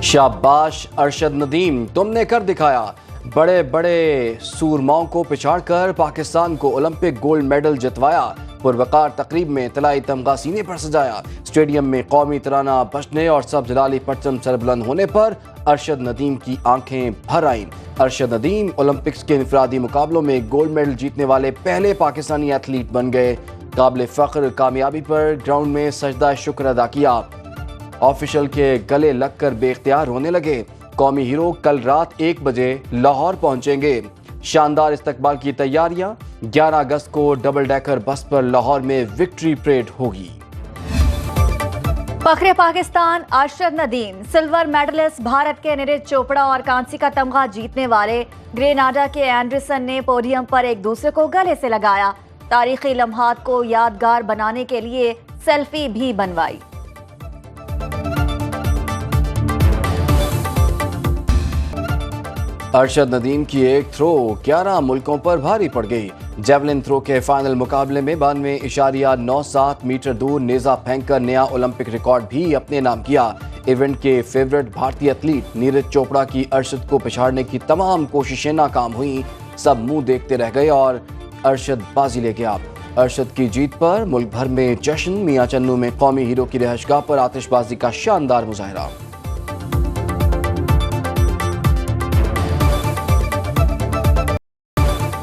शाबाश अरशद नदीम, तुमने कर दिखाया। बड़े बड़े सूरमाओं को पिछाड़ कर पाकिस्तान को ओलंपिक गोल्ड मेडल जितवाया। पुरवकार तकरीब में तलाई तमगा सीने पर सजाया। स्टेडियम में कौमी तराना बजने और सब जलाली परचम सरबुलंद होने पर अरशद नदीम की आंखें भर आईं। अरशद नदीम ओलंपिक्स के इनफरादी मुकाबलों में गोल्ड मेडल जीतने वाले पहले पाकिस्तानी एथलीट बन गए। काबिल फख्र कामयाबी पर ग्राउंड में सजदा शुक्र अदा किया। ऑफिशियल के गले लगकर बेख्तियार होने लगे। कौमी हीरो कल रात 1 बजे लाहौर पहुंचेंगे। शानदार इस्तकबाल की तैयारियां। 11 अगस्त को डबल डेकर बस पर लाहौर में विक्ट्री परेड होगी। फख्रे पाकिस्तान अरशद नदीम, सिल्वर मेडलिस्ट भारत के नीरज चोपड़ा और कांसी का तमगा जीतने वाले ग्रेनाडा के एंडरसन ने पोडियम पर एक दूसरे को गले से लगाया। तारीखी लम्हात को यादगार बनाने के लिए सेल्फी भी बनवाई। अरशद नदीम की एक थ्रो 11 मुल्कों पर भारी पड़ गई। जेवलिन थ्रो के फाइनल मुकाबले में 92.97 मीटर दूर नेजा फेंककर नया ओलंपिक रिकॉर्ड भी अपने नाम किया। इवेंट के फेवरेट भारतीय एथलीट नीरज चोपड़ा की अरशद को पिछाड़ने की तमाम कोशिशें नाकाम हुई। सब मुंह देखते रह गए और अरशद बाजी ले गया। अरशद की जीत पर मुल्क भर में जश्न। मियां चन्नू में कौमी हीरो की रिहाइशगाह पर आतिशबाजी का शानदार मुजाहरा।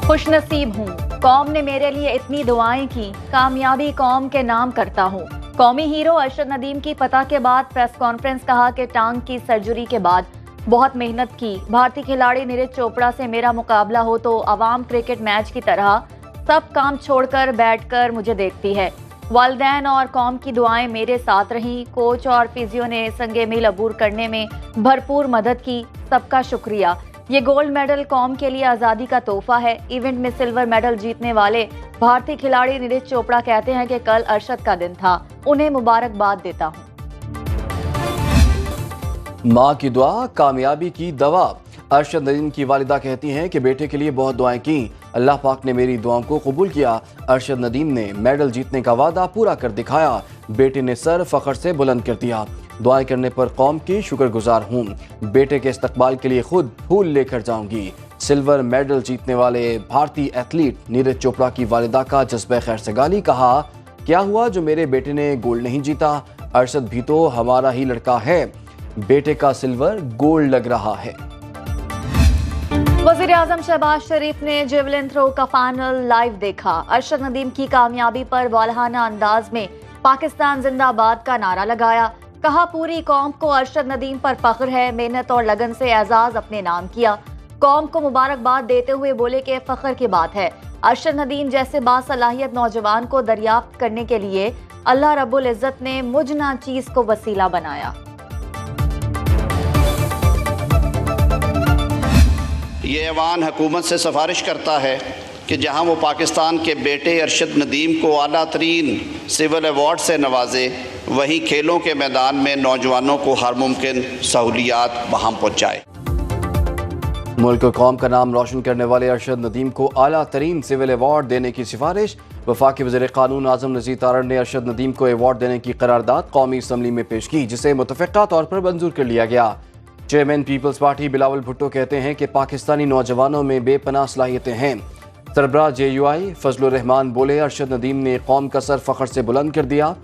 खुशनसीब हूँ, कौम ने मेरे लिए इतनी दुआएं की, कामयाबी कौम के नाम करता हूँ। कौमी हीरो अरशद नदीम की फतह के बाद प्रेस कॉन्फ्रेंस, कहा कि टांग की सर्जरी के बाद बहुत मेहनत की। भारतीय खिलाड़ी नीरज चोपड़ा से मेरा मुकाबला हो तो अवाम क्रिकेट मैच की तरह सब काम छोड़कर बैठकर मुझे देखती है। वालिदैन और कौम की दुआएं मेरे साथ रहीं। कोच और फिजियो ने संगे मील अबूर करने में भरपूर मदद की। सबका शुक्रिया। ये गोल्ड मेडल कौम के लिए आज़ादी का तोहफा है। इवेंट में सिल्वर मेडल जीतने वाले भारतीय खिलाड़ी नीरज चोपड़ा कहते हैं कि कल अरशद का दिन था, उन्हें मुबारकबाद देता हूँ। माँ की दुआ कामयाबी की दवा। अरशद नदीम की वालिदा कहती हैं कि बेटे के लिए बहुत दुआएं की, अल्लाह पाक ने मेरी दुआओं को कबूल किया। अरशद नदीम ने मेडल जीतने का वादा पूरा कर दिखाया। बेटे ने सर फख्र से बुलंद कर दिया। दुआएं करने पर कौम की शुक्रगुजार हूँ। बेटे के इस्तकबाल के लिए खुद फूल लेकर जाऊंगी। सिल्वर मेडल जीतने वाले भारतीय एथलीट नीरज चोपड़ा की वालिदा का जज्बे खैर सगाली। कहा, क्या हुआ जो मेरे बेटे ने गोल्ड नहीं जीता? अरशद भी तो हमारा ही लड़का है। बेटे का सिल्वर गोल्ड लग रहा है। वज़ीर आज़म शहबाज शरीफ ने जेवलिन थ्रो का फाइनल लाइव देखा। अरशद नदीम की कामयाबी पर वालहाना अंदाज में पाकिस्तान जिंदाबाद का नारा लगाया। कहा, पूरी कौम को अरशद नदीम पर फख्र है। मेहनत और लगन से एजाज अपने नाम किया। कौम को मुबारकबाद देते हुए बोले कि फख्र की बात है, अरशद नदीम जैसे बासलाहियत नौजवान को दरियाफ्त करने के लिए अल्लाह रब्बुल इज्जत ने मुझ ना चीज को वसीला बनाया। ये ऐवान हुकूमत से सिफारिश करता है कि जहां वो पाकिस्तान के बेटे अरशद नदीम को आला तरीन सिविल अवार्ड से नवाजे, वहीं खेलों के मैदान में नौजवानों को हर मुमकिन सहूलियात बहाम पहुँचाए। मुल्क और कौम का नाम रोशन करने वाले अरशद नदीम को आला तरीन सिविल अवार्ड देने की सिफारिश। वफाकी वज़ीर क़ानून आज़म नज़ीर तारड़ ने अरशद नदीम को अवार्ड देने की करारदाद कौमी असम्बली में पेश की, जिसे मुतफ़िक़ा तौर पर मंजूर कर लिया गया। चेयरमैन पीपल्स पार्टी बिलावल भुट्टो कहते हैं कि पाकिस्तानी नौजवानों में बेपनाह सलाहियतें हैं। सरबराह JUI फजलुर रहमान बोले, अरशद नदीम ने कौम का सर फख्र से बुलंद कर दिया।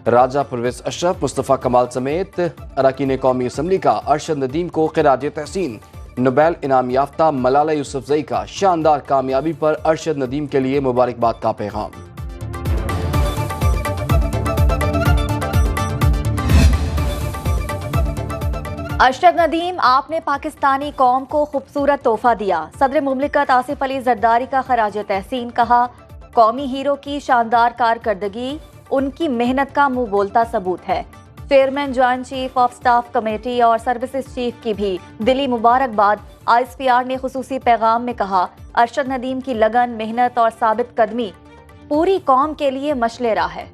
राजा परवेज़ अशरफ, मुस्तफ़ा कमाल समेत अरकान कौमी असम्बली का अरशद नदीम को ख़िराज तहसीन। नोबेल इनाम याफ्ता मलाला यूसुफ़ज़ई का शानदार कामयाबी पर अरशद नदीम के लिए मुबारकबाद का पैगाम। अरशद नदीम, आपने पाकिस्तानी कौम को खूबसूरत तोहफा दिया। सदर मुमलिकत आसिफ अली जरदारी का खराज तहसीन। कहा, कौमी हीरो की शानदार कारकर्दगी उनकी मेहनत का मुंह बोलता सबूत है। Chairman joint chief of staff committee और सर्विसेज चीफ की भी दिली मुबारकबाद। ISPR ने खुसूसी पैगाम में कहा, अरशद नदीम की लगन, मेहनत और साबित कदमी पूरी कौम के लिए मशले राह है।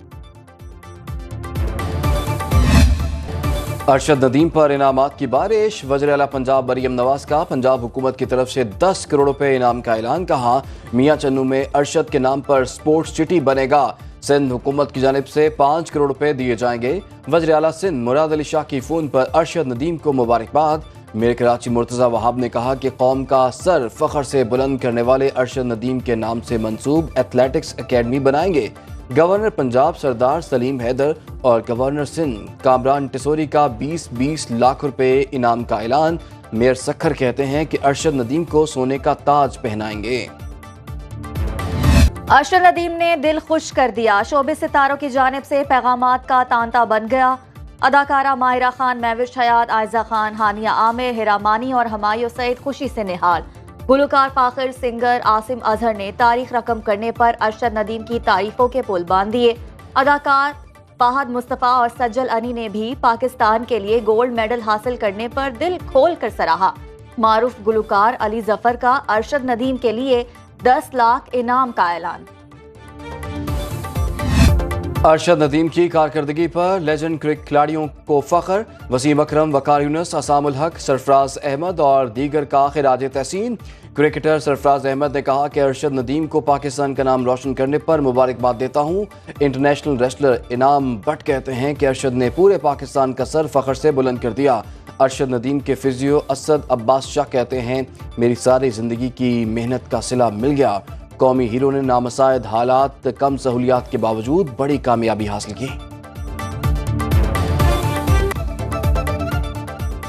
ارشد ندیم پر انعامات کی بارش، وزیر اعلیٰ پنجاب مریم نواز کا پنجاب حکومت کی طرف سے 10 کروڑ روپے انعام کا اعلان، کہا میاں چنو میں ارشد کے نام پر سپورٹس سٹی بنے گا، سندھ حکومت کی جانب سے 5 کروڑ روپے دیے جائیں گے۔ وزیر اعلیٰ سندھ مراد علی شاہ کی فون پر ارشد ندیم کو مبارکباد۔ میر کراچی مرتضی وہاب نے کہا کہ قوم کا سر فخر سے بلند کرنے والے ارشد ندیم کے نام سے منسوب ایتھلیٹکس اکیڈمی بنائیں گے۔ گورنر پنجاب سردار سلیم حیدر اور گورنر سندھ کامران ٹیسوری کا 20 لاکھ روپے انعام کا اعلان۔ میئر سکھر کہتے ہیں کہ ارشد ندیم کو سونے کا تاج پہنائیں گے۔ ارشد ندیم نے دل خوش کر دیا، شعبے ستاروں کی جانب سے پیغامات کا تانتا بن گیا۔ اداکارہ ماہرہ خان، مہوش حیات، عائزہ خان، ہانیہ عامر، ہیرا مانی اور ہمایوں سعید خوشی سے نہال۔ گلوکار فاخر سنگر عاصم اظہر نے تاریخ رقم کرنے پر ارشد ندیم کی تعریفوں کے پل باندھ دیے۔ اداکار فہد مصطفیٰ اور سجل انی نے بھی پاکستان کے لیے گولڈ میڈل حاصل کرنے پر دل کھول کر سراہا۔ معروف گلوکار علی ظفر کا ارشد ندیم کے لیے 10 لاکھ انعام کا اعلان۔ ارشد ندیم کی کارکردگی پر لیجنڈ کرکٹ کھلاڑیوں کو فخر، وسیم اکرم، وقار یونس، عصام الحق، سرفراز احمد اور دیگر کا خراج تحسین۔ کرکٹر سرفراز احمد نے کہا کہ ارشد ندیم کو پاکستان کا نام روشن کرنے پر مبارکباد دیتا ہوں۔ انٹرنیشنل ریسلر انعام بٹ کہتے ہیں کہ ارشد نے پورے پاکستان کا سر فخر سے بلند کر دیا۔ ارشد ندیم کے فزیو اسد عباس شاہ کہتے ہیں میری ساری زندگی کی محنت کا صلہ مل گیا۔ قومی ہیرو نے نامساعد حالات، کم سہولیات کے باوجود بڑی کامیابی حاصل کی۔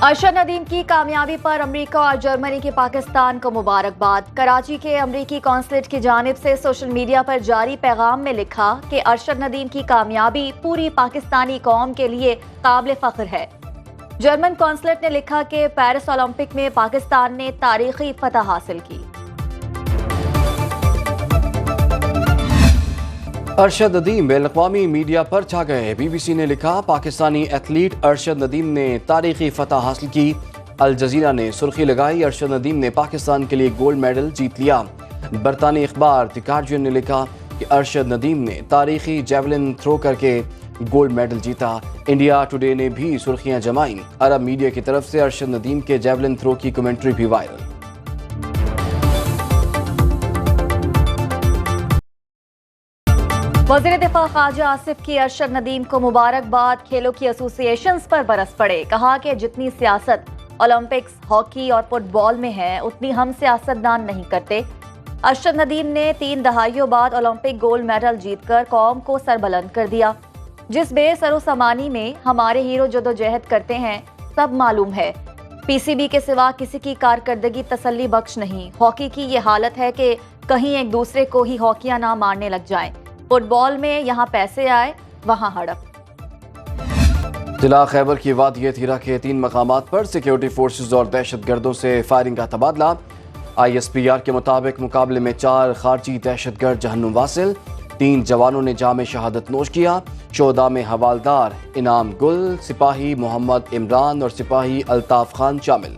ارشد ندیم کی کامیابی پر امریکہ اور جرمنی کی پاکستان کو مبارکباد۔ کراچی کے امریکی قونصلیٹ کی جانب سے سوشل میڈیا پر جاری پیغام میں لکھا کہ ارشد ندیم کی کامیابی پوری پاکستانی قوم کے لیے قابل فخر ہے۔ جرمن قونصلیٹ نے لکھا کہ پیرس اولمپک میں پاکستان نے تاریخی فتح حاصل کی۔ ارشد ندیم بین الاقوامی میڈیا پر چھا گئے۔ بی بی سی نے لکھا پاکستانی ایتھلیٹ ارشد ندیم نے تاریخی فتح حاصل کی۔ الجزیرہ نے سرخی لگائی ارشد ندیم نے پاکستان کے لیے گولڈ میڈل جیت لیا۔ برطانوی اخبار دی گارڈین نے لکھا کہ ارشد ندیم نے تاریخی جیولن تھرو کر کے گولڈ میڈل جیتا۔ انڈیا ٹوڈے نے بھی سرخیاں جمائیں۔ عرب میڈیا کی طرف سے ارشد ندیم کے جیولن تھرو کی کمنٹری بھی وائرل۔ وزیر دفاع خواجہ آصف کی ارشد ندیم کو مبارکباد۔ کھیلوں کی ایسوسی ایشنز پر برس پڑے، کہا کہ جتنی سیاست اولمپکس، ہاکی اور فٹ بال میں ہے اتنی ہم سیاستدان نہیں کرتے۔ ارشد ندیم نے 3 دہائیوں بعد اولمپک گولڈ میڈل جیت کر قوم کو سربلند کر دیا۔ جس بے سر و سامانی میں ہمارے ہیرو جدوجہد کرتے ہیں سب معلوم ہے۔ پی سی بی کے سوا کسی کی کارکردگی تسلی بخش نہیں۔ ہاکی کی یہ حالت ہے کہ کہیں ایک دوسرے کو ہی ہاکیاں نہ مارنے لگ جائیں۔ فٹ بال میں یہاں پیسے آئے وہاں ہڑپ۔ ضلع خیبر کی وادی تھیرا کے 3 مقامات پر سیکیورٹی فورسز اور دہشت گردوں سے فائرنگ کا تبادلہ۔ آئی ایس پی آر کے مطابق مقابلے میں 4 خارجی دہشت گرد جہنم واصل، 3 جوانوں نے جام شہادت نوش کیا۔ شہداء میں حوالدار انعام گل، سپاہی محمد عمران اور سپاہی الطاف خان شامل۔